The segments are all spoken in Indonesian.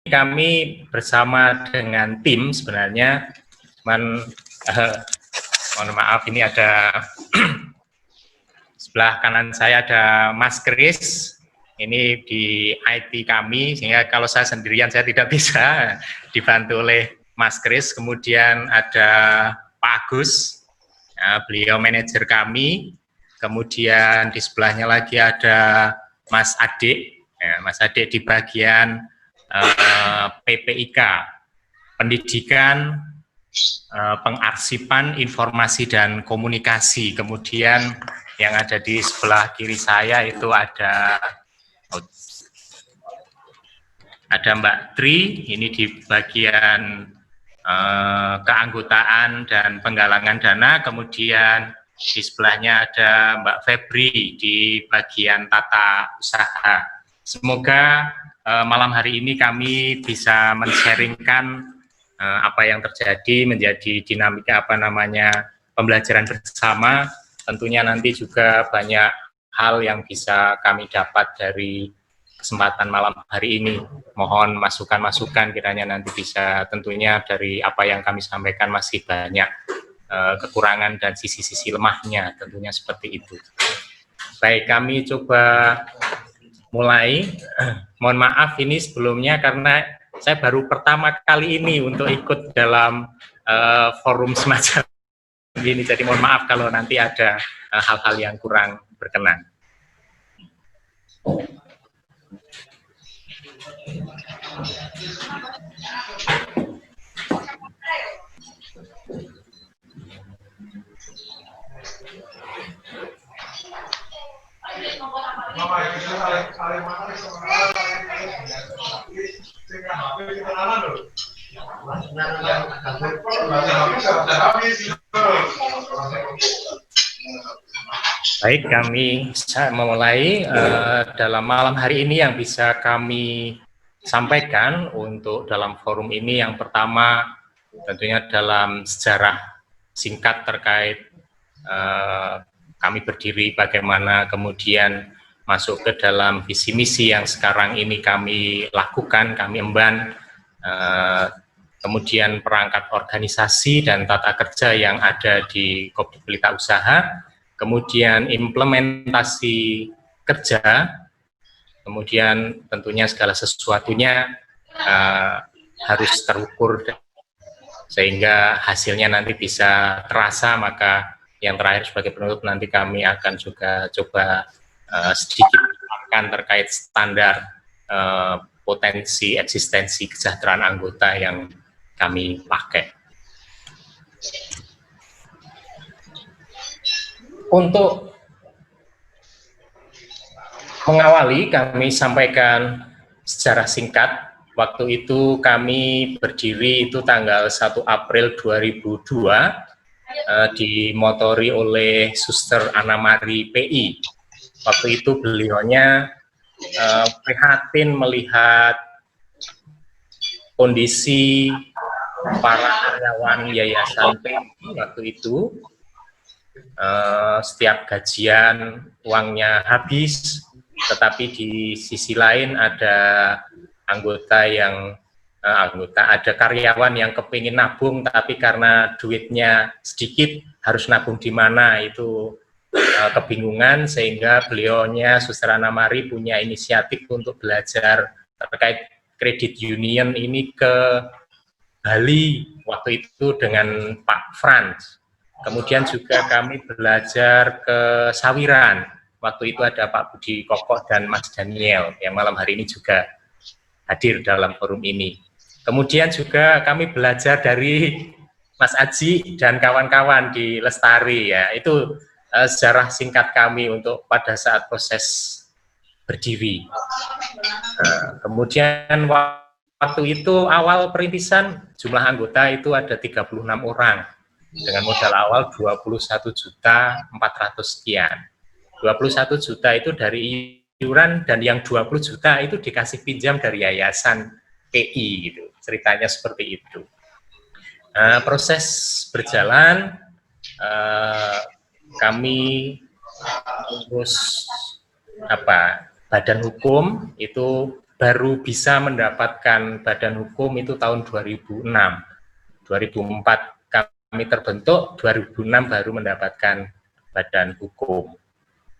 kami bersama dengan tim sebenarnya, mohon maaf ini ada sebelah kanan saya ada Mas Kris, ini di IT kami, sehingga kalau saya sendirian saya tidak bisa, dibantu oleh Mas Kris. Kemudian ada Pak Agus, ya, beliau manajer kami. Kemudian di sebelahnya lagi ada Mas Adik, ya, Mas Adik di bagian PPIK, pendidikan, pengarsipan, informasi dan komunikasi. Kemudian yang ada di sebelah kiri saya itu ada Mbak Tri, ini di bagian keanggotaan dan penggalangan dana. Kemudian di sebelahnya ada Mbak Febri di bagian tata usaha. Semoga malam hari ini kami bisa men-sharingkan apa yang terjadi, menjadi dinamika pembelajaran bersama. Tentunya nanti juga banyak hal yang bisa kami dapat dari kesempatan malam hari ini. Mohon masukan-masukan, kiranya nanti bisa, tentunya dari apa yang kami sampaikan masih banyak kekurangan dan sisi-sisi lemahnya, tentunya seperti itu. Baik, kami coba mulai. Mohon maaf ini sebelumnya karena saya baru pertama kali ini untuk ikut dalam forum semacam ini, jadi mohon maaf kalau nanti ada hal-hal yang kurang berkenan. Baik, kami memulai dalam malam hari ini yang bisa kami sampaikan untuk dalam forum ini. Yang pertama tentunya dalam sejarah singkat terkait kami berdiri bagaimana, kemudian masuk ke dalam visi misi yang sekarang ini kami lakukan, kami emban, kemudian perangkat organisasi dan tata kerja yang ada di Kopdit Pelita Usaha, kemudian implementasi kerja, kemudian tentunya segala sesuatunya harus terukur sehingga hasilnya nanti bisa terasa. Maka yang terakhir sebagai penutup nanti kami akan juga coba sedikit akan terkait standar potensi eksistensi kesejahteraan anggota yang kami pakai. Untuk mengawali, kami sampaikan secara singkat. Waktu itu kami berdiri itu tanggal 1 April 2002, dimotori oleh Suster Anna Mari PI. Waktu itu beliaunya prihatin melihat kondisi para karyawan Yayasan PI waktu itu. Setiap gajian uangnya habis, tetapi di sisi lain ada ada karyawan yang kepingin nabung, tapi karena duitnya sedikit harus nabung di mana, itu kebingungan, sehingga beliaunya Suster Anna Mari punya inisiatif untuk belajar terkait kredit union ini ke Bali waktu itu dengan Pak Frans. Kemudian juga kami belajar ke Sawiran, waktu itu ada Pak Budi Kokok dan Mas Daniel yang malam hari ini juga hadir dalam forum ini. Kemudian juga kami belajar dari Mas Aji dan kawan-kawan di Lestari, ya. Itu sejarah singkat kami untuk pada saat proses berdiri. Kemudian waktu itu awal perintisan jumlah anggota itu ada 36 orang dengan modal awal 21.400.000 sekian. 21 juta itu dari iuran, dan yang 20 juta itu dikasih pinjam dari Yayasan PI gitu. Ceritanya seperti itu. Proses berjalan, kami terus badan hukum itu baru bisa mendapatkan badan hukum itu tahun 2006. 2004 kami terbentuk, 2006 baru mendapatkan badan hukum.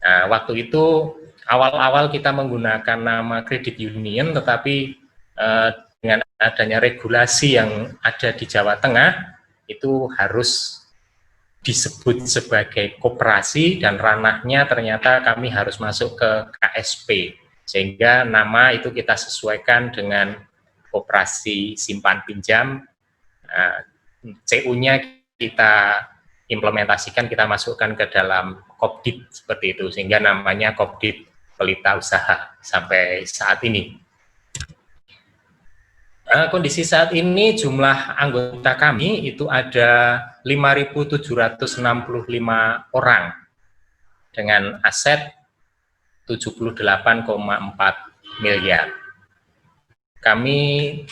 Nah, waktu itu awal-awal kita menggunakan nama kredit union, tetapi dengan adanya regulasi yang ada di Jawa Tengah, itu harus disebut sebagai koperasi dan ranahnya ternyata kami harus masuk ke KSP, sehingga nama itu kita sesuaikan dengan koperasi simpan pinjam. CU-nya kita implementasikan, kita masukkan ke dalam Kopdit seperti itu, sehingga namanya Kopdit Pelita Usaha sampai saat ini. Kondisi saat ini jumlah anggota kami itu ada 5.765 orang dengan aset 78,4 miliar. Kami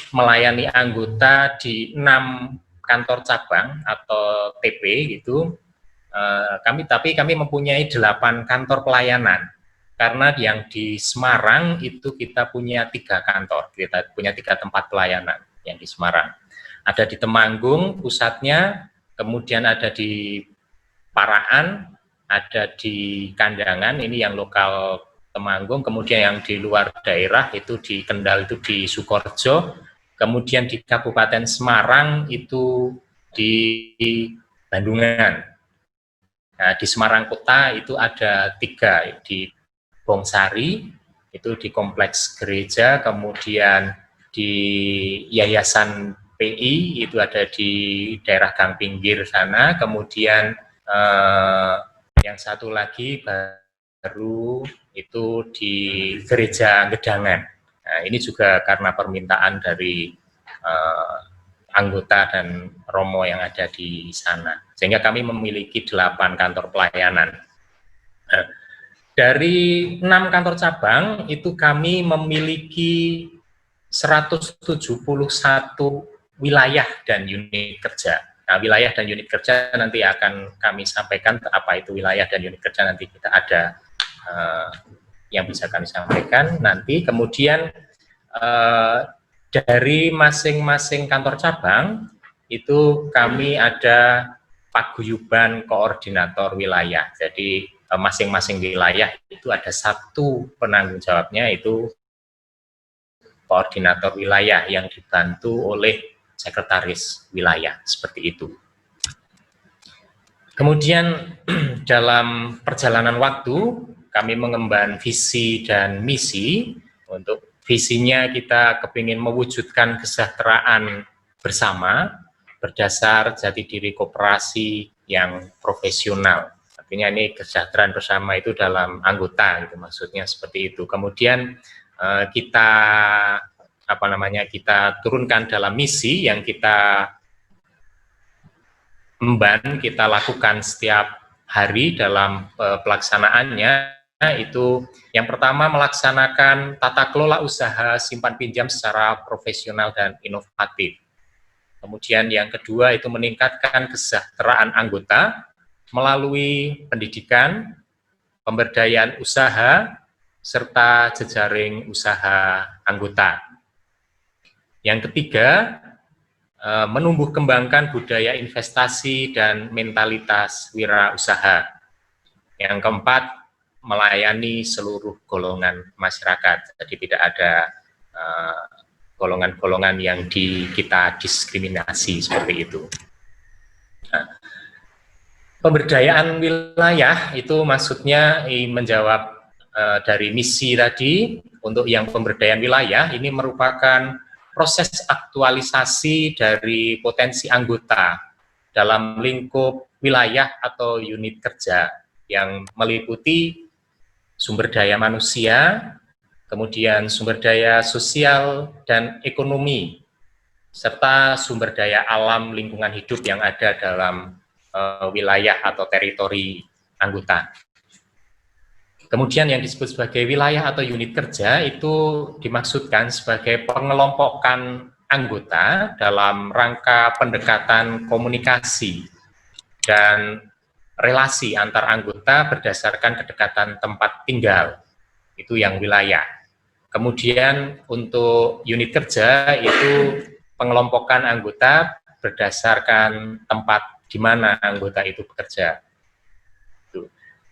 melayani anggota di 6 kantor cabang atau TP gitu. Tapi kami mempunyai 8 kantor pelayanan. Karena yang di Semarang itu kita punya 3 kantor, kita punya 3 tempat pelayanan yang di Semarang. Ada di Temanggung pusatnya, kemudian ada di Paraan, ada di Kandangan, ini yang lokal Temanggung, kemudian yang di luar daerah itu di Kendal, itu di Sukorejo, kemudian di Kabupaten Semarang itu di Bandungan. Nah, di Semarang Kota itu ada 3, di Bongsari, itu di Kompleks Gereja, kemudian di Yayasan PI, itu ada di daerah Gang Pinggir sana, kemudian yang satu lagi baru itu di Gereja Gedangan. Nah, ini juga karena permintaan dari anggota dan romo yang ada di sana. Sehingga kami memiliki 8 kantor pelayanan. Dari 6 kantor cabang itu kami memiliki 171 wilayah dan unit kerja. Nah, wilayah dan unit kerja nanti akan kami sampaikan apa itu wilayah dan unit kerja, nanti kita ada yang bisa kami sampaikan nanti. Kemudian dari masing-masing kantor cabang itu kami ada paguyuban koordinator wilayah. Jadi masing-masing wilayah itu ada 1 penanggung jawabnya, itu koordinator wilayah yang dibantu oleh sekretaris wilayah, seperti itu. Kemudian dalam perjalanan waktu kami mengemban visi dan misi. Untuk visinya kita kepingin mewujudkan kesejahteraan bersama berdasar jati diri koperasi yang profesional. Artinya ini kesejahteraan bersama itu dalam anggota, gitu, maksudnya seperti itu. Kemudian kita kita turunkan dalam misi yang kita emban, kita lakukan setiap hari dalam pelaksanaannya. Itu yang pertama, melaksanakan tata kelola usaha simpan pinjam secara profesional dan inovatif. Kemudian yang kedua itu meningkatkan kesejahteraan anggota melalui pendidikan, pemberdayaan usaha, serta jejaring usaha anggota. Yang ketiga, menumbuh kembangkan budaya investasi dan mentalitas wirausaha. Yang keempat, melayani seluruh golongan masyarakat. Jadi tidak ada golongan-golongan yang kita diskriminasi seperti itu. Nah, pemberdayaan wilayah itu maksudnya menjawab dari misi tadi. Untuk yang pemberdayaan wilayah ini merupakan proses aktualisasi dari potensi anggota dalam lingkup wilayah atau unit kerja yang meliputi sumber daya manusia, kemudian sumber daya sosial dan ekonomi, serta sumber daya alam lingkungan hidup yang ada dalam wilayah atau teritori anggota. Kemudian yang disebut sebagai wilayah atau unit kerja itu dimaksudkan sebagai pengelompokan anggota dalam rangka pendekatan komunikasi dan relasi antar anggota berdasarkan kedekatan tempat tinggal. Itu yang wilayah. Kemudian untuk unit kerja itu pengelompokan anggota berdasarkan tempat di mana anggota itu bekerja.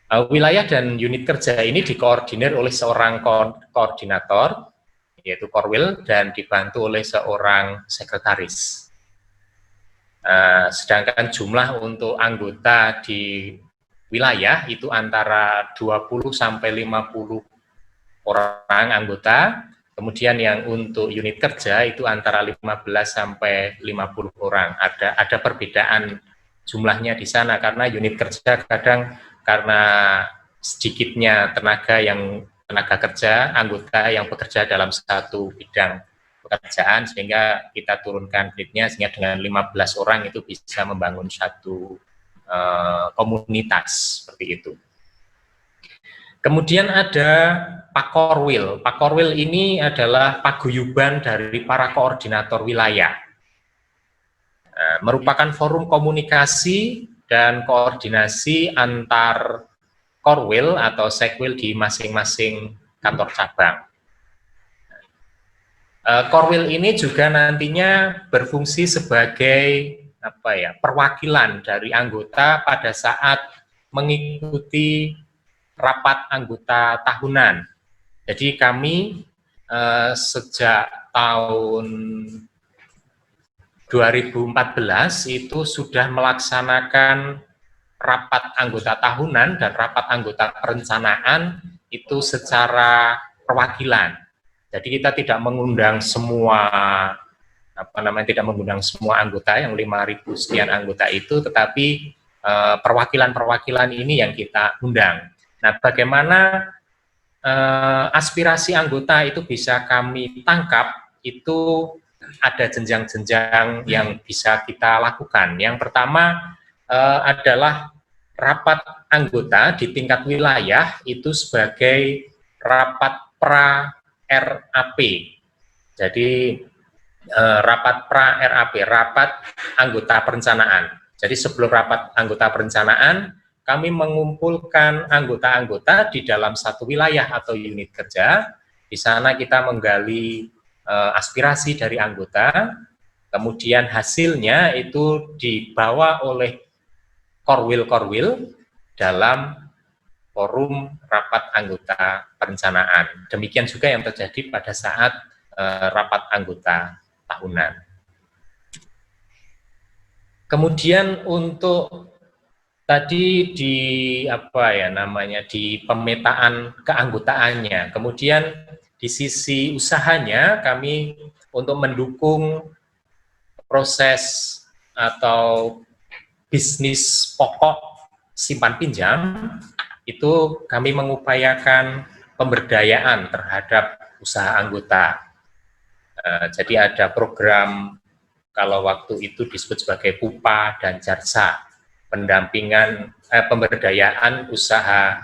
Wilayah dan unit kerja ini dikoordinir oleh seorang koordinator, yaitu Korwil, dan dibantu oleh seorang sekretaris. Sedangkan jumlah untuk anggota di wilayah itu antara 20 sampai 50 orang anggota, kemudian yang untuk unit kerja itu antara 15 sampai 50 orang. Ada perbedaan jumlahnya di sana karena unit kerja kadang karena sedikitnya tenaga kerja anggota yang bekerja dalam satu bidang pekerjaan, sehingga kita turunkan gridnya sehingga dengan 15 orang itu bisa membangun satu komunitas seperti itu. Kemudian ada Pak Korwil. Pak Korwil ini adalah paguyuban dari para koordinator wilayah. Merupakan forum komunikasi dan koordinasi antar Korwil atau Sekwil di masing-masing kantor cabang. Korwil ini juga nantinya berfungsi sebagai perwakilan dari anggota pada saat mengikuti rapat anggota tahunan. Jadi kami sejak tahun 2014 itu sudah melaksanakan rapat anggota tahunan dan rapat anggota perencanaan itu secara perwakilan. Jadi kita tidak mengundang semua tidak mengundang semua anggota yang 5.000 sekian anggota itu, tetapi perwakilan-perwakilan ini yang kita undang. Nah, bagaimana aspirasi anggota itu bisa kami tangkap, itu ada jenjang-jenjang yang bisa kita lakukan. Yang pertama adalah rapat anggota di tingkat wilayah itu sebagai rapat pra-RAP. Jadi rapat pra-RAP, rapat anggota perencanaan. Jadi sebelum rapat anggota perencanaan, kami mengumpulkan anggota-anggota di dalam satu wilayah atau unit kerja. Di sana kita menggali aspirasi dari anggota, kemudian hasilnya itu dibawa oleh Korwil-Korwil dalam forum rapat anggota perencanaan. Demikian juga yang terjadi pada saat rapat anggota tahunan. Kemudian untuk tadi di di pemetaan keanggotaannya, kemudian di sisi usahanya kami untuk mendukung proses atau bisnis pokok simpan pinjam itu kami mengupayakan pemberdayaan terhadap usaha anggota. Jadi ada program, kalau waktu itu disebut sebagai PUPA dan JARSA, pendampingan pemberdayaan usaha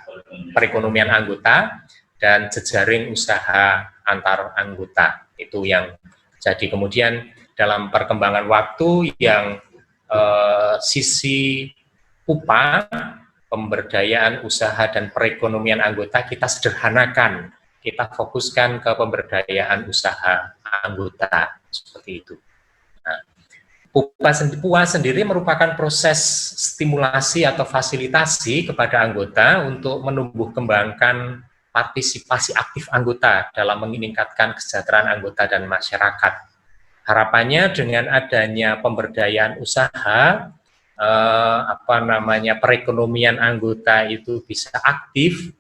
perekonomian anggota dan jejaring usaha antar anggota. Itu yang jadi. Kemudian dalam perkembangan waktu yang sisi PUPA, pemberdayaan usaha dan perekonomian anggota, kita sederhanakan, kita fokuskan ke pemberdayaan usaha anggota, seperti itu. Nah, PUPA sendiri merupakan proses stimulasi atau fasilitasi kepada anggota untuk menumbuh kembangkan partisipasi aktif anggota dalam meningkatkan kesejahteraan anggota dan masyarakat. Harapannya dengan adanya pemberdayaan usaha, perekonomian anggota itu bisa aktif,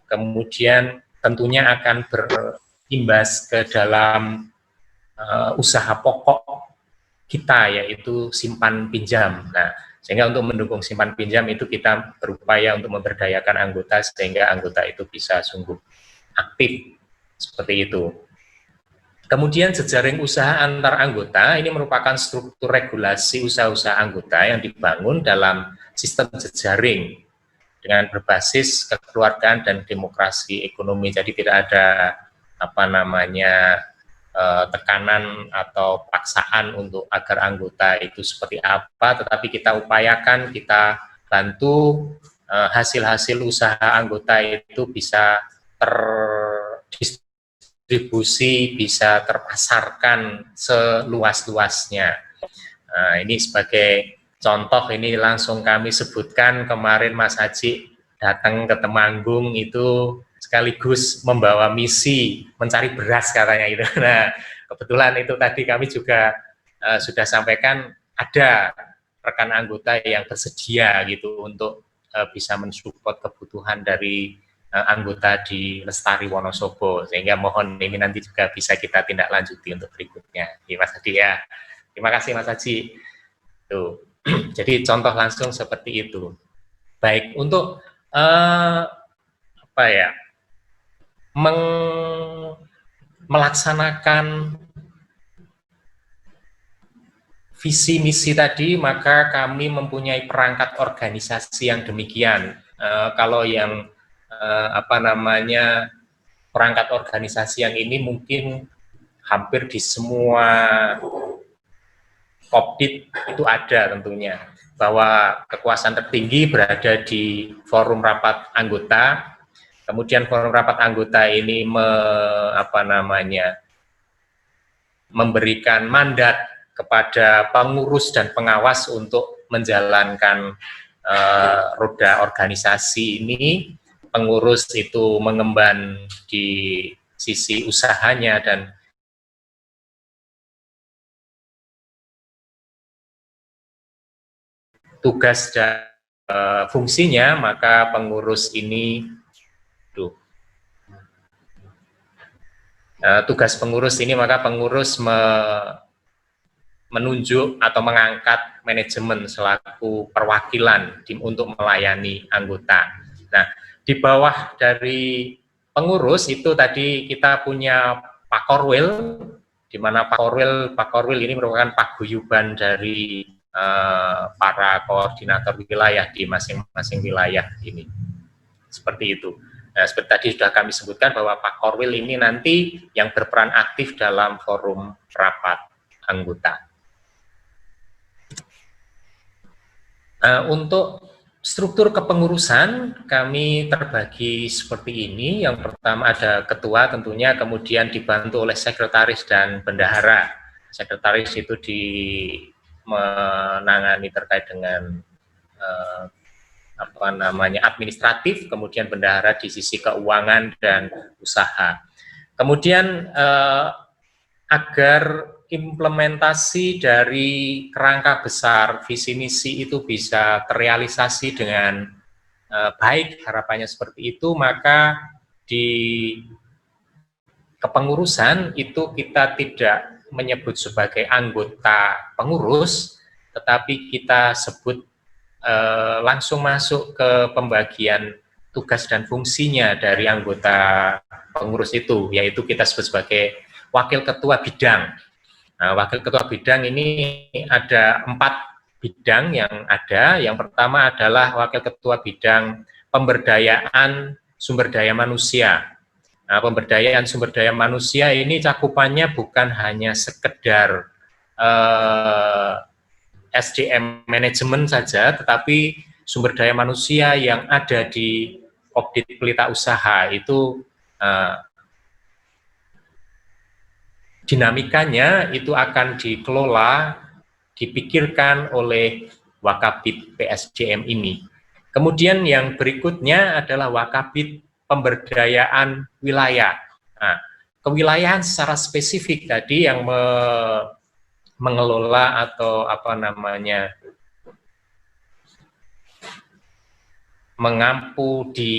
kemudian tentunya akan berimbas ke dalam usaha pokok kita, yaitu simpan pinjam. Nah, sehingga untuk mendukung simpan pinjam itu kita berupaya untuk memberdayakan anggota sehingga anggota itu bisa sungguh aktif, seperti itu. Kemudian jejaring usaha antar anggota ini merupakan struktur regulasi usaha-usaha anggota yang dibangun dalam sistem jejaring dengan berbasis kekeluargaan dan demokrasi ekonomi. Jadi tidak ada tekanan atau paksaan untuk agar anggota itu seperti apa, tetapi kita upayakan, kita bantu hasil-hasil usaha anggota itu bisa terdistribusi distribusi bisa terpasarkan seluas-luasnya. Nah, ini sebagai contoh, ini langsung kami sebutkan kemarin Mas Haji datang ke Temanggung itu sekaligus membawa misi mencari beras katanya itu. Nah, kebetulan itu tadi kami juga sudah sampaikan ada rekan anggota yang bersedia gitu untuk bisa mensupport kebutuhan dari anggota di Lestari Wonosobo, sehingga mohon ini nanti juga bisa kita tindak lanjuti untuk berikutnya. Ya, Mas Haji ya. Terima kasih Mas Haji. Tuh. Jadi contoh langsung seperti itu. Baik, untuk apa ya, melaksanakan visi misi tadi, maka kami mempunyai perangkat organisasi yang demikian. Kalau yang apa namanya, perangkat organisasi yang ini mungkin hampir di semua Kopdit itu ada tentunya, bahwa kekuasaan tertinggi berada di forum rapat anggota, kemudian forum rapat anggota ini memberikan mandat kepada pengurus dan pengawas untuk menjalankan roda organisasi ini. Pengurus itu mengemban di sisi usahanya dan tugas dan fungsinya, maka pengurus ini tugas pengurus ini, maka pengurus menunjuk atau mengangkat manajemen selaku perwakilan untuk melayani anggota. Nah, di bawah dari pengurus itu tadi kita punya Pak Korwil, di mana Pak Korwil ini merupakan paguyuban dari para koordinator wilayah di masing-masing wilayah ini. Seperti itu. Nah, seperti tadi sudah kami sebutkan bahwa Pak Korwil ini nanti yang berperan aktif dalam forum rapat anggota. Untuk struktur kepengurusan kami terbagi seperti ini. Yang pertama ada ketua tentunya, kemudian dibantu oleh sekretaris dan bendahara. Sekretaris itu menangani terkait dengan administratif, kemudian bendahara di sisi keuangan dan usaha. Kemudian agar implementasi dari kerangka besar visi misi itu bisa terrealisasi dengan baik, harapannya seperti itu, maka di kepengurusan itu kita tidak menyebut sebagai anggota pengurus, tetapi kita sebut langsung masuk ke pembagian tugas dan fungsinya dari anggota pengurus itu, yaitu kita sebut sebagai wakil ketua bidang. Nah, wakil ketua bidang ini ada 4 bidang yang ada. Yang pertama adalah wakil ketua bidang pemberdayaan sumber daya manusia. Nah, pemberdayaan sumber daya manusia ini cakupannya bukan hanya sekedar SDM manajemen saja, tetapi sumber daya manusia yang ada di Kopdit Pelita Usaha itu dinamikanya itu akan dikelola, dipikirkan oleh Wakabit PSDM ini. Kemudian yang berikutnya adalah Wakabit Pemberdayaan Wilayah. Nah, kewilayahan secara spesifik tadi yang mengelola atau mengampu di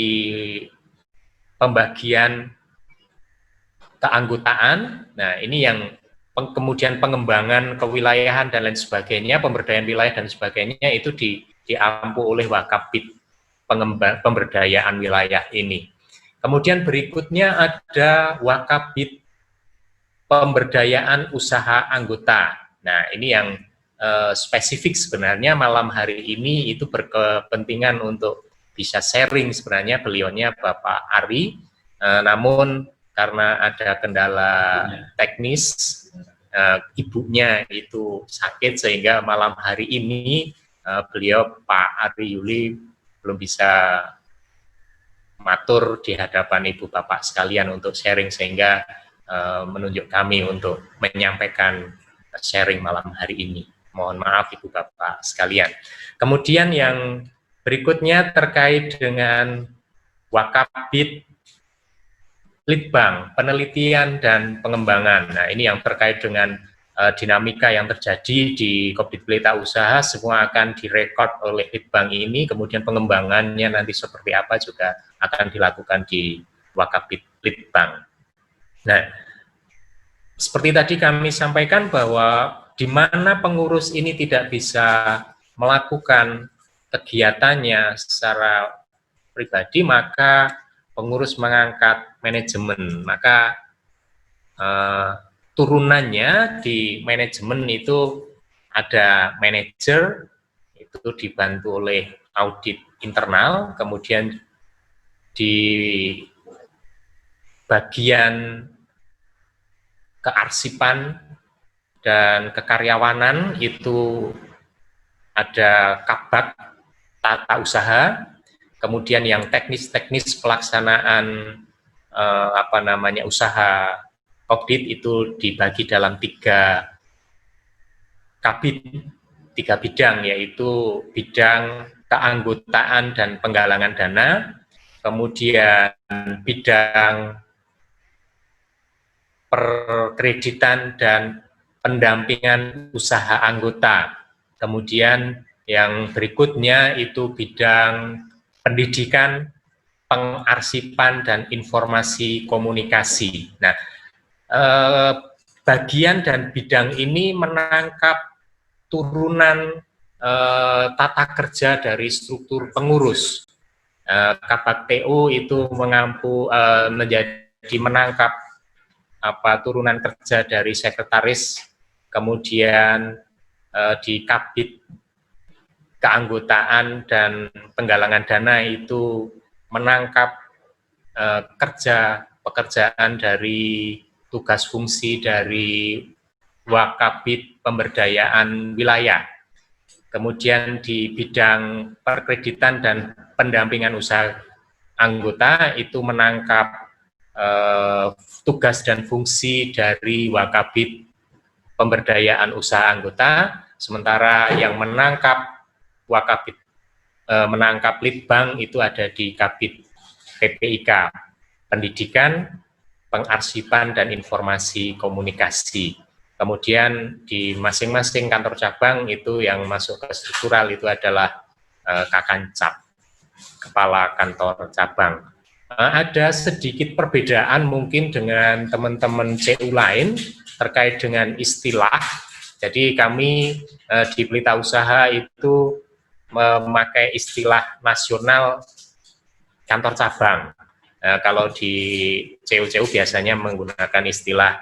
pembagian keanggotaan. Nah, ini yang kemudian pengembangan kewilayahan dan lain sebagainya, pemberdayaan wilayah dan sebagainya itu diampu oleh Wakabit Pemberdayaan Wilayah ini. Kemudian berikutnya ada Wakabit Pemberdayaan Usaha Anggota. Nah, ini yang spesifik sebenarnya malam hari ini itu berkepentingan untuk bisa sharing sebenarnya beliaunya Bapak Ari, namun karena ada kendala teknis, ibunya itu sakit sehingga malam hari ini beliau Pak Ari Yuli belum bisa matur di hadapan Ibu Bapak sekalian untuk sharing, sehingga menunjuk kami untuk menyampaikan sharing malam hari ini. Mohon maaf Ibu Bapak sekalian. Kemudian yang berikutnya terkait dengan Wakabit Litbang, penelitian dan pengembangan. Nah, ini yang terkait dengan dinamika yang terjadi di Kopdit Pelita Usaha, semua akan direkod oleh Litbang ini, kemudian pengembangannya nanti seperti apa juga akan dilakukan di Wakabit Litbang. Nah, seperti tadi kami sampaikan bahwa di mana pengurus ini tidak bisa melakukan kegiatannya secara pribadi, maka pengurus mengangkat manajemen. Maka turunannya di manajemen itu ada manajer, itu dibantu oleh audit internal, kemudian di bagian kearsipan dan kekaryawanan itu ada kabak tata usaha, kemudian yang teknis-teknis pelaksanaan usaha Kopdit itu dibagi dalam tiga kabit, tiga bidang, yaitu bidang keanggotaan dan penggalangan dana, kemudian bidang perkreditan dan pendampingan usaha anggota. Kemudian yang berikutnya itu bidang pendidikan, pengarsipan, dan informasi komunikasi. Nah, bagian dan bidang ini menangkap turunan tata kerja dari struktur pengurus. Kabak TO itu menjadi menangkap turunan kerja dari sekretaris, kemudian di kabit keanggotaan dan penggalangan dana itu menangkap pekerjaan dari tugas fungsi dari Wakabit Pemberdayaan Wilayah. Kemudian di bidang perkreditan dan pendampingan usaha anggota itu menangkap tugas dan fungsi dari Wakabit Pemberdayaan Usaha Anggota, sementara yang menangkap Wakabit menangkap Litbang itu ada di Kabit PPIK, Pendidikan, Pengarsipan, dan Informasi Komunikasi. Kemudian di masing-masing kantor cabang itu yang masuk ke struktural itu adalah Kakancap, Kepala Kantor Cabang. Ada sedikit perbedaan mungkin dengan teman-teman CU lain terkait dengan istilah. Jadi kami di Pelita Usaha itu memakai istilah nasional kantor cabang. Kalau di CU-CU biasanya menggunakan istilah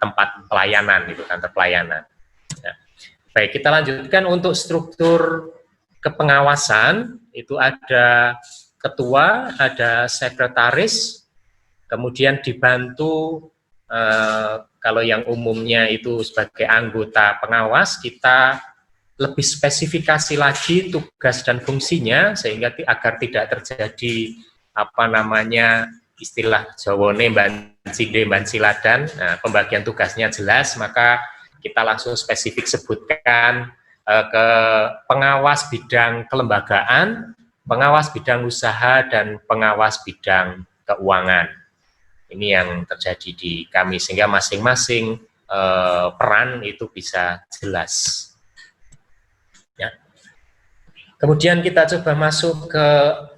tempat pelayanan, itu kantor pelayanan. Nah, baik, kita lanjutkan untuk struktur kepengawasan. Itu ada ketua, ada sekretaris, kemudian dibantu kalau yang umumnya itu sebagai anggota pengawas, kita lebih spesifikasi lagi tugas dan fungsinya sehingga agar tidak terjadi istilah Jawane bansiladan. Nah, pembagian tugasnya jelas, maka kita langsung spesifik sebutkan ke pengawas bidang kelembagaan, pengawas bidang usaha, dan pengawas bidang keuangan. Ini yang terjadi di kami sehingga masing-masing peran itu bisa jelas. Ya. Kemudian kita coba masuk ke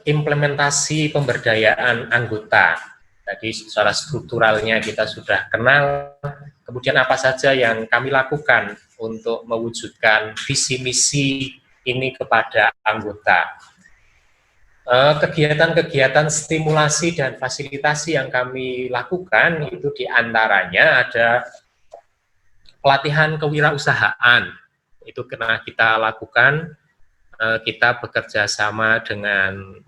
implementasi pemberdayaan anggota. Tadi secara strukturalnya kita sudah kenal, kemudian apa saja yang kami lakukan untuk mewujudkan visi misi ini kepada anggota. Kegiatan-kegiatan stimulasi dan fasilitasi yang kami lakukan itu diantaranya ada pelatihan kewirausahaan, itu pernah kita lakukan. Kita bekerja sama dengan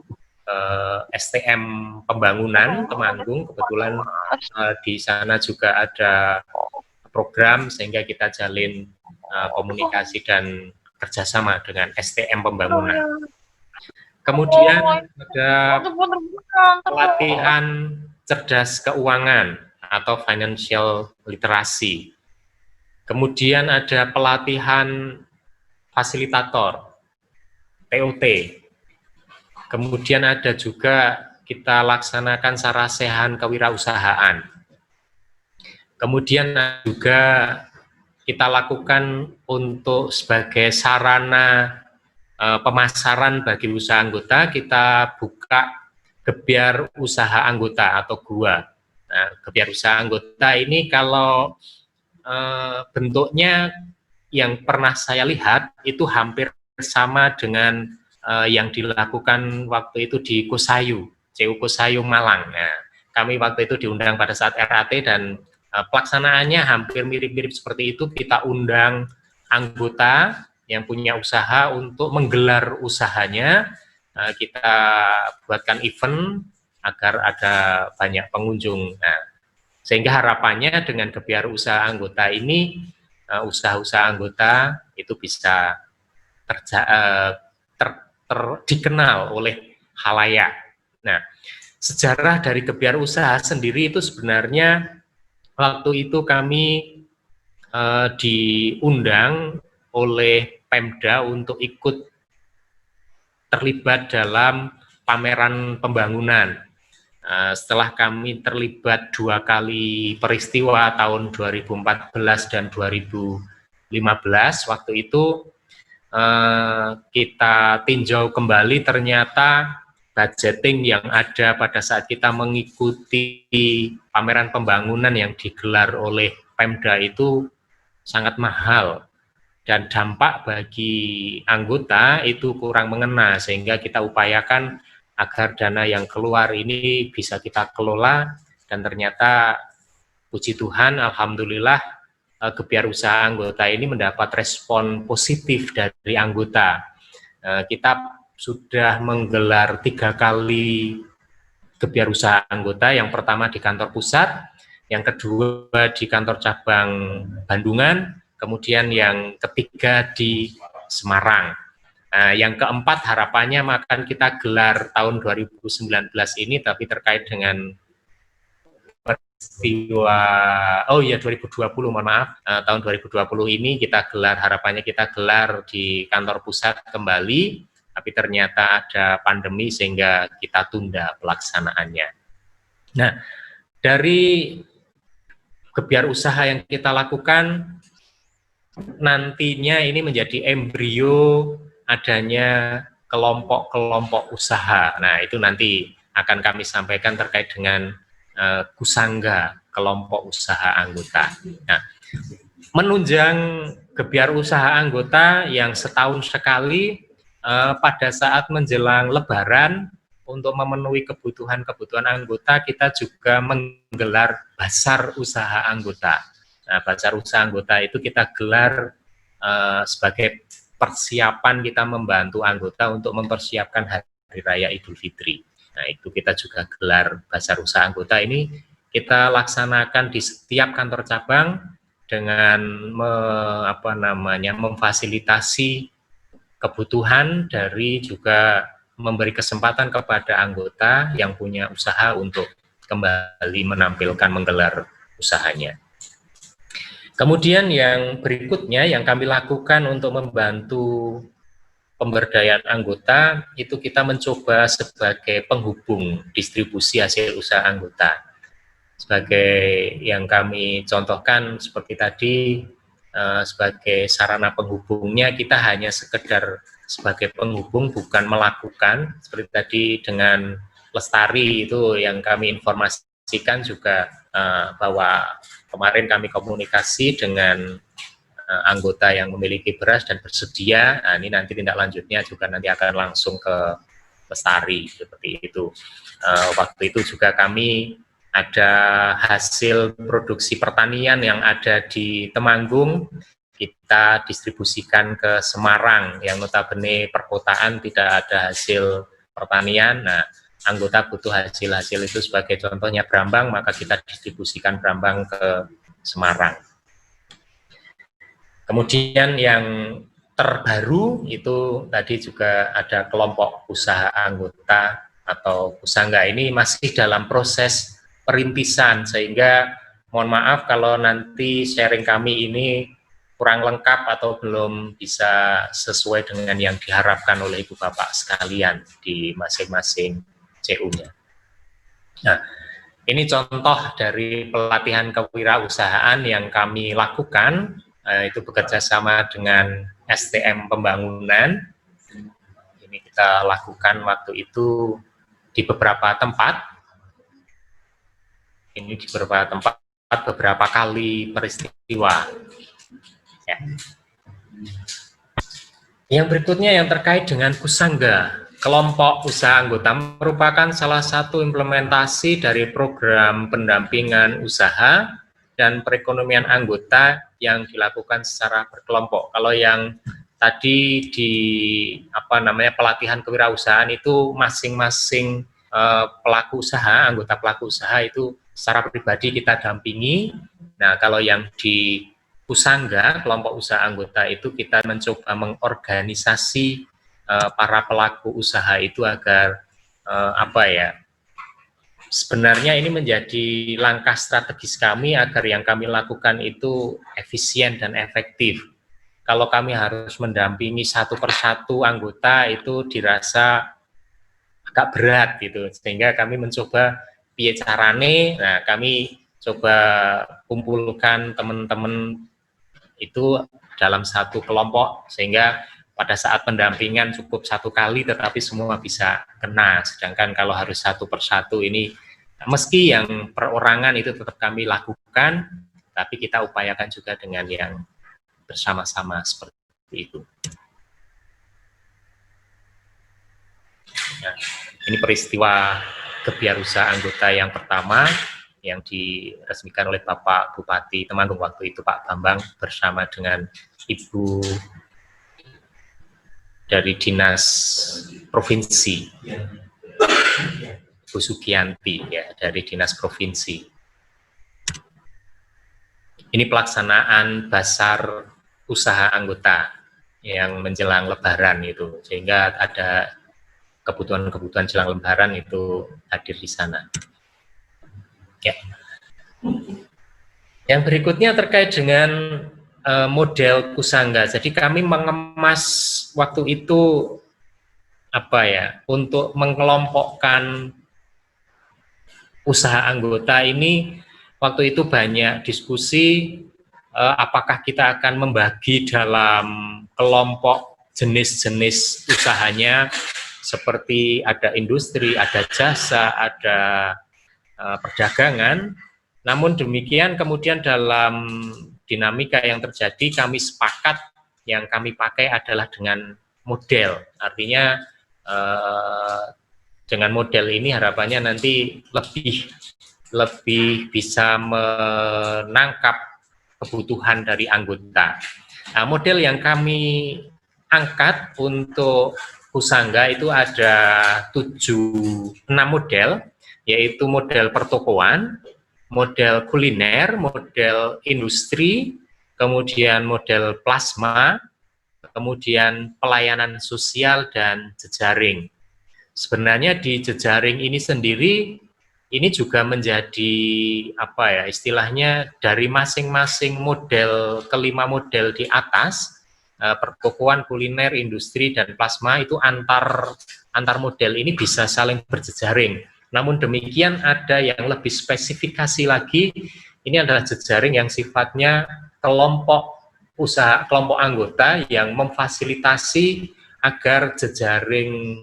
STM Pembangunan Temanggung, kebetulan di sana juga ada program sehingga kita jalin komunikasi dan kerjasama dengan STM Pembangunan. Kemudian ada pelatihan cerdas keuangan atau financial literacy. Kemudian ada pelatihan fasilitator, TOT. Kemudian ada juga kita laksanakan sarasehan kewirausahaan. Kemudian juga kita lakukan untuk sebagai sarana pemasaran bagi usaha anggota, kita buka gebyar usaha anggota atau GUA. Nah, gebyar usaha anggota ini kalau bentuknya yang pernah saya lihat itu hampir sama dengan yang dilakukan waktu itu di Kosayu, CU Kosayu Malang. Nah, kami waktu itu diundang pada saat RAT dan pelaksanaannya hampir mirip-mirip seperti itu. Kita undang anggota yang punya usaha untuk menggelar usahanya, kita buatkan event agar ada banyak pengunjung. Nah, sehingga harapannya dengan gebyar usaha anggota ini, usaha-usaha anggota itu bisa dikenal oleh khalayak. Nah, sejarah dari gebyar usaha sendiri itu sebenarnya waktu itu kami diundang oleh Pemda untuk ikut terlibat dalam pameran pembangunan. Setelah kami terlibat 2 kali peristiwa tahun 2014 dan 2015, waktu itu kita tinjau kembali, ternyata budgeting yang ada pada saat kita mengikuti pameran pembangunan yang digelar oleh Pemda itu sangat mahal dan dampak bagi anggota itu kurang mengena, sehingga kita upayakan agar dana yang keluar ini bisa kita kelola, dan ternyata puji Tuhan, alhamdulillah gebyar usaha anggota ini mendapat respon positif dari anggota. Kita sudah menggelar 3 kali gebyar usaha anggota, yang pertama di kantor pusat, yang kedua di kantor cabang Bandungan, kemudian yang ketiga di Semarang. Yang keempat harapannya akan kita gelar tahun 2019 ini, tapi terkait dengan peristiwa 2020, mohon maaf, tahun 2020 ini kita gelar, harapannya kita gelar di kantor pusat kembali, tapi ternyata ada pandemi sehingga kita tunda pelaksanaannya. Nah, dari gebyar usaha yang kita lakukan, nantinya ini menjadi embrio adanya kelompok-kelompok usaha. Nah, itu nanti akan kami sampaikan terkait dengan Kusangga, kelompok usaha anggota. Nah, menunjang gebyar usaha anggota yang setahun sekali, pada saat menjelang Lebaran, untuk memenuhi kebutuhan-kebutuhan anggota, kita juga menggelar bazar usaha anggota. Nah, bazar usaha anggota itu kita gelar sebagai persiapan kita membantu anggota untuk mempersiapkan Hari Raya Idul Fitri. Nah, itu kita juga gelar bazar usaha anggota ini, kita laksanakan di setiap kantor cabang dengan memfasilitasi kebutuhan dari, juga memberi kesempatan kepada anggota yang punya usaha untuk kembali menampilkan, menggelar usahanya. Kemudian yang berikutnya yang kami lakukan untuk membantu pemberdayaan anggota, itu kita mencoba sebagai penghubung distribusi hasil usaha anggota. Sebagai yang kami contohkan seperti tadi, sebagai sarana penghubungnya kita hanya sekedar sebagai penghubung, bukan melakukan. Seperti tadi dengan Lestari itu yang kami informasikan juga, bahwa kemarin kami komunikasi dengan anggota yang memiliki beras dan bersedia. Nah, ini nanti tindak lanjutnya juga nanti akan langsung ke Lestari, seperti itu. Waktu itu juga kami ada hasil produksi pertanian yang ada di Temanggung, kita distribusikan ke Semarang, yang notabene perkotaan tidak ada hasil pertanian. Nah, anggota butuh hasil-hasil itu, sebagai contohnya brambang, maka kita distribusikan brambang ke Semarang. Kemudian yang terbaru itu tadi juga ada kelompok usaha anggota atau Kusangga, ini masih dalam proses perintisan, sehingga Mohon maaf kalau nanti sharing kami ini kurang lengkap atau belum bisa sesuai dengan yang diharapkan oleh Ibu Bapak sekalian di masing-masing CU-nya. Nah, ini contoh dari pelatihan kewirausahaan yang kami lakukan, itu bekerja sama dengan STM Pembangunan. Ini kita lakukan waktu itu di beberapa tempat. Ini di beberapa tempat, beberapa kali peristiwa. Ya. Yang berikutnya yang terkait dengan Kusangga. Kelompok usaha anggota merupakan salah satu implementasi dari program pendampingan usaha dan perekonomian anggota yang dilakukan secara berkelompok. Kalau yang tadi di pelatihan kewirausahaan itu masing-masing pelaku usaha, anggota pelaku usaha itu secara pribadi kita dampingi. Nah, kalau yang di Kusangga, kelompok usaha anggota itu kita mencoba mengorganisasi para pelaku usaha itu agar sebenarnya ini menjadi langkah strategis kami agar yang kami lakukan itu efisien dan efektif. Kalau kami harus mendampingi satu persatu anggota itu dirasa agak berat gitu, sehingga kami mencoba piye carane. Nah, kami coba kumpulkan teman-teman itu dalam satu kelompok sehingga pada saat pendampingan cukup satu kali tetapi semua bisa kena, sedangkan kalau harus satu persatu ini meski yang perorangan itu tetap kami lakukan tapi kita upayakan juga dengan yang bersama-sama seperti itu. Nah, ini peristiwa kebiarusaan anggota yang pertama yang diresmikan oleh Bapak Bupati Temanggung waktu itu, Pak Bambang, bersama dengan Ibu dari Dinas Provinsi, Bu Sugianti, ya, dari Dinas Provinsi. Ini pelaksanaan basar usaha anggota yang menjelang Lebaran itu, sehingga ada kebutuhan-kebutuhan jelang Lebaran itu hadir di sana. Ya. Yang berikutnya terkait dengan model Kusangga. Jadi kami mengemas waktu itu untuk mengelompokkan usaha anggota ini. Waktu itu banyak diskusi apakah kita akan membagi dalam kelompok jenis-jenis usahanya, seperti ada industri, ada jasa, ada perdagangan. Namun demikian kemudian dalam dinamika yang terjadi kami sepakat yang kami pakai adalah dengan model. Artinya dengan model ini harapannya nanti lebih bisa menangkap kebutuhan dari anggota. Nah, model yang kami angkat untuk Kusangga itu ada 6 model, yaitu model pertokoan, model kuliner, model industri, kemudian model plasma, kemudian pelayanan sosial, dan jejaring. Sebenarnya di jejaring ini sendiri, ini juga menjadi istilahnya dari masing-masing model, kelima model di atas, pertokoan, kuliner, industri, dan plasma itu antar model ini bisa saling berjejaring. Namun demikian ada yang lebih spesifikasi lagi, ini adalah jejaring yang sifatnya kelompok usaha, kelompok anggota yang memfasilitasi agar jejaring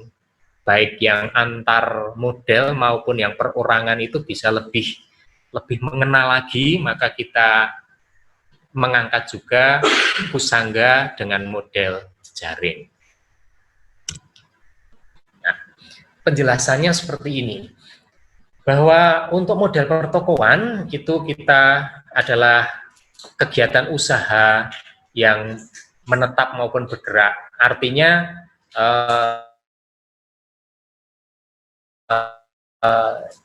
baik yang antar model maupun yang perorangan itu bisa lebih mengenal lagi, maka kita mengangkat juga Kusangga dengan model jejaring. Nah, penjelasannya seperti ini, bahwa untuk model pertokoan itu kita adalah kegiatan usaha yang menetap maupun bergerak, artinya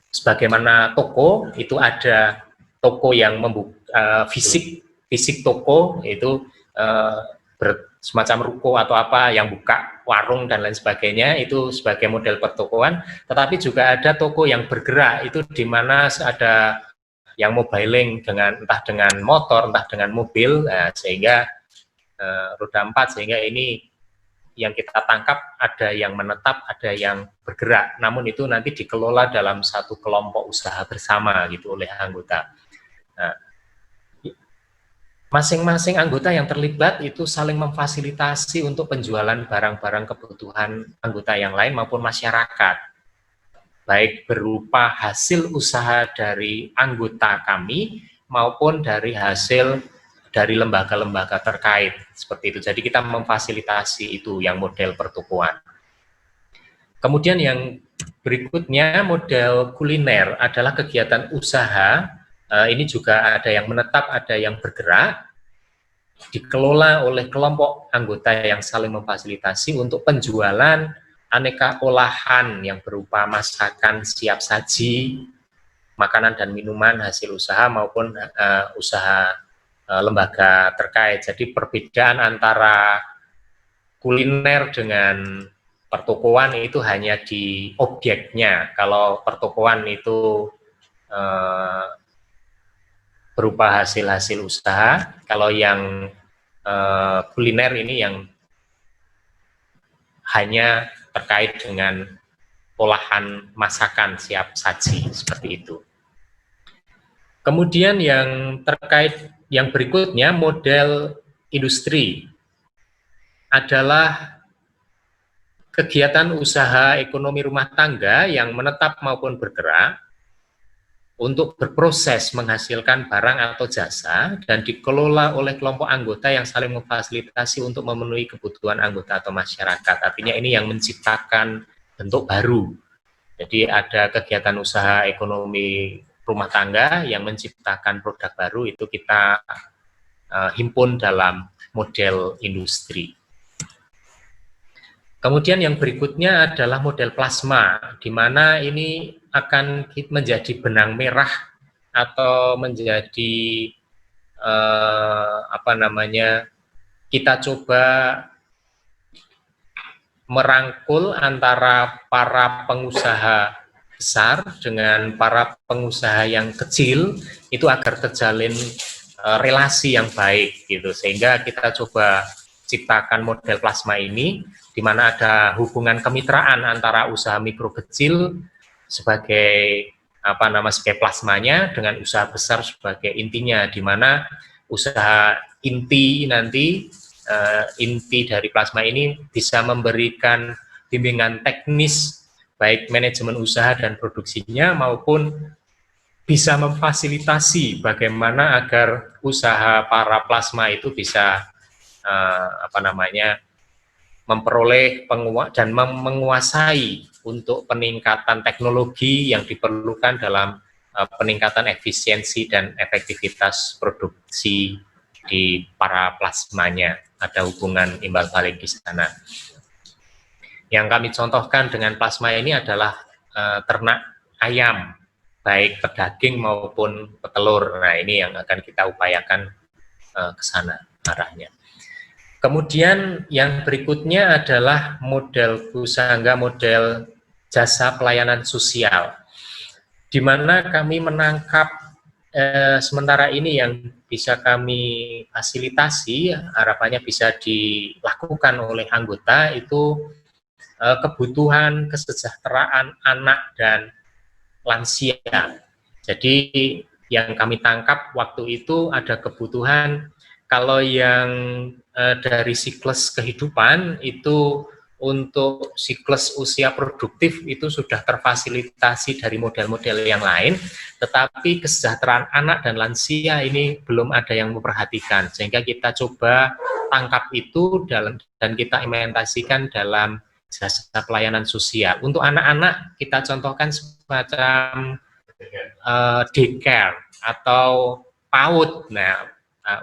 sebagaimana toko itu ada toko yang membuka fisik toko itu semacam ruko atau apa yang buka warung dan lain sebagainya, itu sebagai model pertokoan. Tetapi juga ada toko yang bergerak, itu di mana ada yang mobiling entah dengan motor, entah dengan mobil, sehingga roda 4, sehingga ini yang kita tangkap ada yang menetap, ada yang bergerak, namun itu nanti dikelola dalam satu kelompok usaha bersama gitu oleh anggota. Masing-masing anggota yang terlibat itu saling memfasilitasi untuk penjualan barang-barang kebutuhan anggota yang lain maupun masyarakat, baik berupa hasil usaha dari anggota kami maupun dari hasil dari lembaga-lembaga terkait, seperti itu. Jadi kita memfasilitasi itu yang model pertokoan. Kemudian yang berikutnya model kuliner adalah kegiatan usaha, ini juga ada yang menetap, ada yang bergerak, dikelola oleh kelompok anggota yang saling memfasilitasi untuk penjualan aneka olahan yang berupa masakan siap saji, makanan dan minuman hasil usaha maupun usaha lembaga terkait. Jadi perbedaan antara kuliner dengan pertokoan itu hanya di objeknya. Kalau pertokoan itu berupa hasil-hasil usaha, kalau yang kuliner ini yang hanya terkait dengan olahan masakan siap saji, seperti itu. Kemudian yang terkait yang berikutnya model industri adalah kegiatan usaha ekonomi rumah tangga yang menetap maupun bergerak untuk berproses menghasilkan barang atau jasa dan dikelola oleh kelompok anggota yang saling memfasilitasi untuk memenuhi kebutuhan anggota atau masyarakat. Artinya ini yang menciptakan bentuk baru. Jadi ada kegiatan usaha ekonomi rumah tangga yang menciptakan produk baru, itu kita himpun dalam model industri. Kemudian yang berikutnya adalah model plasma, di mana ini akan menjadi benang merah atau menjadi kita coba merangkul antara para pengusaha besar dengan para pengusaha yang kecil itu agar terjalin relasi yang baik gitu, sehingga kita coba ciptakan model plasma ini di mana ada hubungan kemitraan antara usaha mikro kecil sebagai sebagai plasmanya dengan usaha besar sebagai intinya, di mana usaha inti nanti inti dari plasma ini bisa memberikan bimbingan teknis baik manajemen usaha dan produksinya maupun bisa memfasilitasi bagaimana agar usaha para plasma itu bisa memperoleh dan menguasai untuk peningkatan teknologi yang diperlukan dalam peningkatan efisiensi dan efektivitas produksi di para plasmanya. Ada hubungan imbal balik di sana. Yang kami contohkan dengan plasma ini adalah ternak ayam, baik pedaging maupun petelur. Nah, ini yang akan kita upayakan ke sana arahnya. Kemudian yang berikutnya adalah model Kusangga, model jasa pelayanan sosial, di mana kami menangkap sementara ini yang bisa kami fasilitasi, harapannya bisa dilakukan oleh anggota itu kebutuhan kesejahteraan anak dan lansia. Jadi yang kami tangkap waktu itu ada kebutuhan, kalau yang dari siklus kehidupan itu untuk siklus usia produktif itu sudah terfasilitasi dari model-model yang lain, tetapi kesejahteraan anak dan lansia ini belum ada yang memperhatikan, sehingga kita coba tangkap itu dan kita implementasikan dalam jasa pelayanan sosial. Untuk anak-anak kita contohkan semacam daycare atau PAUD,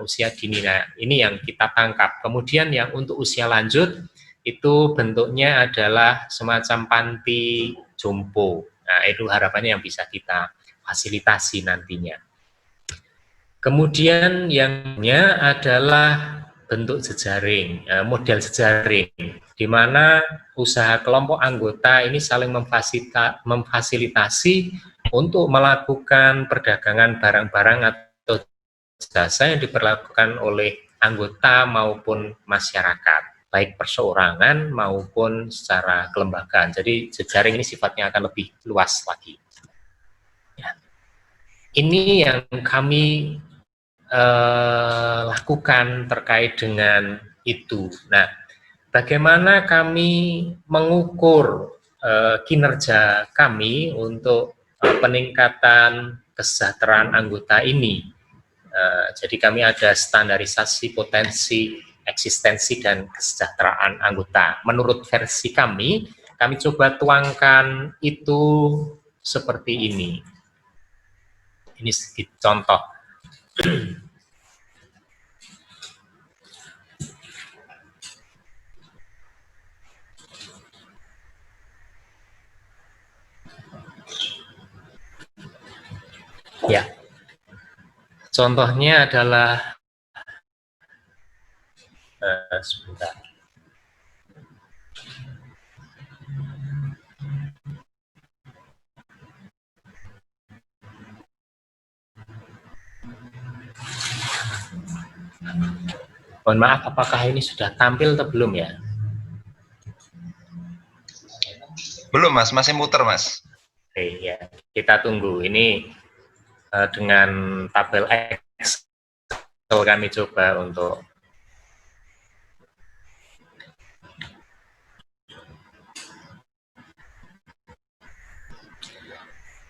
usia dini. Nah, ini yang kita tangkap. Kemudian yang untuk usia lanjut itu bentuknya adalah semacam panti jompo. Nah, itu harapannya yang bisa kita fasilitasi nantinya. Kemudian yang adalah bentuk jejaring, model jejaring, di mana usaha kelompok anggota ini saling memfasilitasi untuk melakukan perdagangan barang-barang atau jasa yang diperlakukan oleh anggota maupun masyarakat, baik perseorangan maupun secara kelembagaan. Jadi jejaring ini sifatnya akan lebih luas lagi. Ya. Ini yang kami lakukan terkait dengan itu. Nah, bagaimana kami mengukur kinerja kami untuk peningkatan kesejahteraan anggota ini? Jadi kami ada standarisasi potensi, eksistensi, dan kesejahteraan anggota. Menurut versi kami coba tuangkan itu seperti ini. Ini sedikit contoh. Ya, contohnya adalah sebentar. Mohon maaf, apakah ini sudah tampil atau belum ya? Belum, Mas, masih muter, Mas. Oke, ya, kita tunggu. Ini dengan tabel Excel kami coba untuk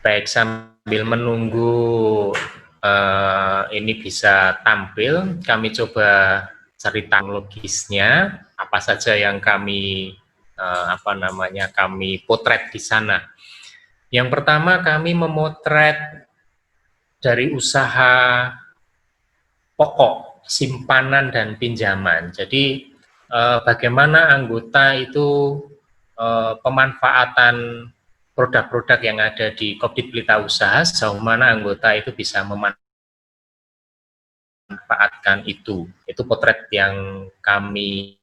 baik. Sambil menunggu ini bisa tampil, kami coba cerita logisnya, apa saja yang kami kami potret di sana. Yang pertama, kami memotret dari usaha pokok, simpanan dan pinjaman. Jadi bagaimana anggota itu pemanfaatan produk-produk yang ada di Kopdit Pelita Usaha, sejauh mana anggota itu bisa memanfaatkan itu. Itu potret yang kami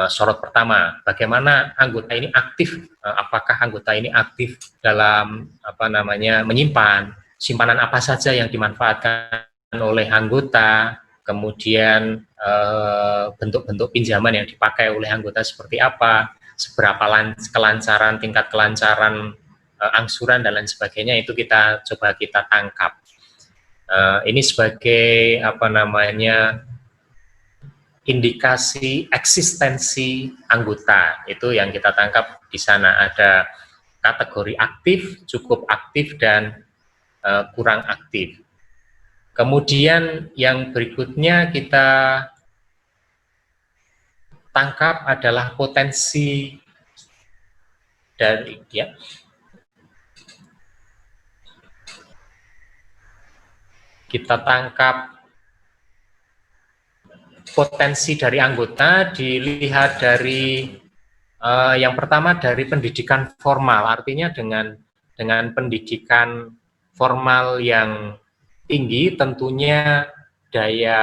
sorot pertama. Bagaimana anggota ini aktif, apakah anggota ini aktif dalam menyimpan, simpanan apa saja yang dimanfaatkan oleh anggota, kemudian bentuk-bentuk pinjaman yang dipakai oleh anggota seperti apa, seberapa kelancaran, tingkat kelancaran angsuran dan lain sebagainya, itu kita coba kita tangkap. Ini sebagai indikasi eksistensi anggota. Itu yang kita tangkap di sana. Ada kategori aktif, cukup aktif, dan kurang aktif. Kemudian yang berikutnya kita tangkap adalah potensi dari kita tangkap potensi dari anggota dilihat dari yang pertama dari pendidikan formal, artinya dengan pendidikan formal yang tinggi, tentunya daya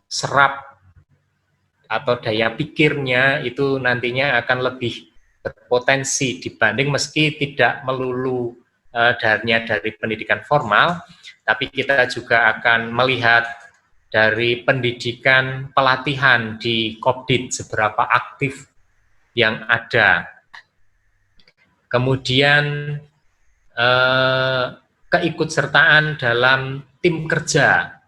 serap atau daya pikirnya itu nantinya akan lebih berpotensi dibanding meski tidak melulu dari pendidikan formal, tapi kita juga akan melihat dari pendidikan pelatihan di Kopdit seberapa aktif yang ada. Kemudian keikutsertaan dalam tim kerja,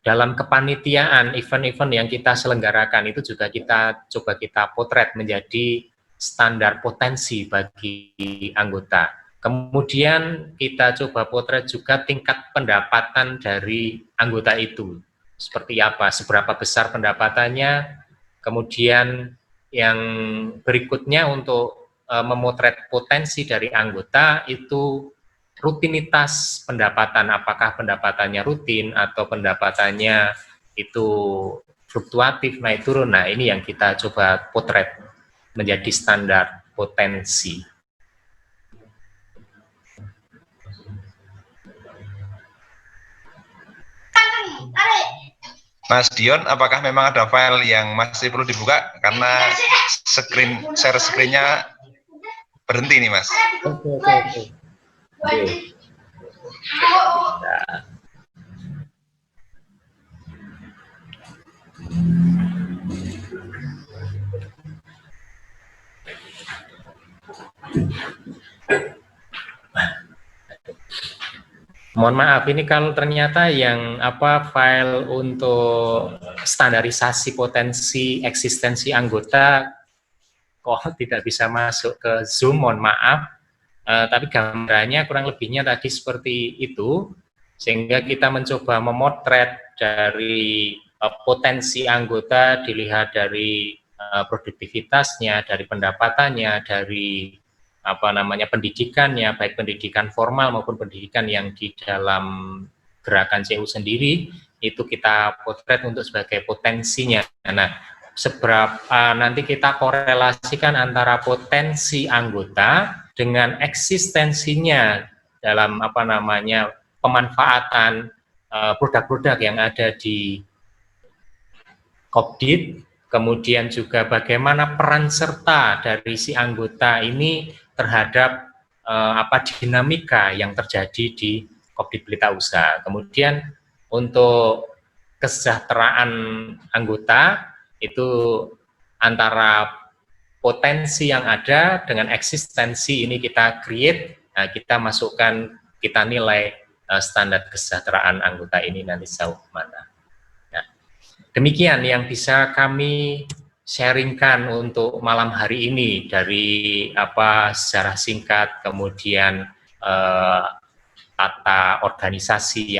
dalam kepanitiaan event-event yang kita selenggarakan, itu juga kita coba kita potret menjadi standar potensi bagi anggota. Kemudian kita coba potret juga tingkat pendapatan dari anggota itu. Seperti apa, seberapa besar pendapatannya. Kemudian yang berikutnya untuk memotret potensi dari anggota itu rutinitas pendapatan, apakah pendapatannya rutin atau pendapatannya itu fluktuatif, naik turun. Nah, ini yang kita coba potret menjadi standar potensi. Mas Dion, apakah memang ada file yang masih perlu dibuka? Karena share screen-nya berhenti nih Mas. Oke. Mohon maaf, ini kalau ternyata yang file untuk standarisasi potensi eksistensi anggota kok tidak bisa masuk ke Zoom, mohon maaf. Tapi gambarannya kurang lebihnya tadi seperti itu, sehingga kita mencoba memotret dari potensi anggota dilihat dari produktivitasnya, dari pendapatannya, dari pendidikannya, baik pendidikan formal maupun pendidikan yang di dalam gerakan CU sendiri, itu kita potret untuk sebagai potensinya. Nah, seberapa nanti kita korelasikan antara potensi anggota dengan eksistensinya dalam pemanfaatan produk-produk yang ada di Kopdit, kemudian juga bagaimana peran serta dari si anggota ini terhadap dinamika yang terjadi di Kopdit Pelita Usaha. Kemudian untuk kesejahteraan anggota itu antara potensi yang ada dengan eksistensi ini kita create, kita masukkan, kita nilai standar kesejahteraan anggota ini nanti sejauh mana. Nah, demikian yang bisa kami sharingkan untuk malam hari ini dari secara singkat, kemudian tata organisasi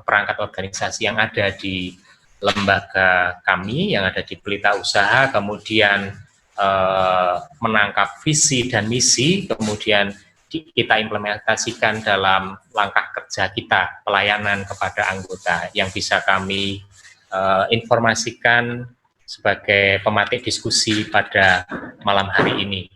perangkat organisasi yang ada di lembaga kami yang ada di Pelita Usaha, kemudian menangkap visi dan misi, kemudian kita implementasikan dalam langkah kerja kita pelayanan kepada anggota yang bisa kami informasikan sebagai pematik diskusi pada malam hari ini.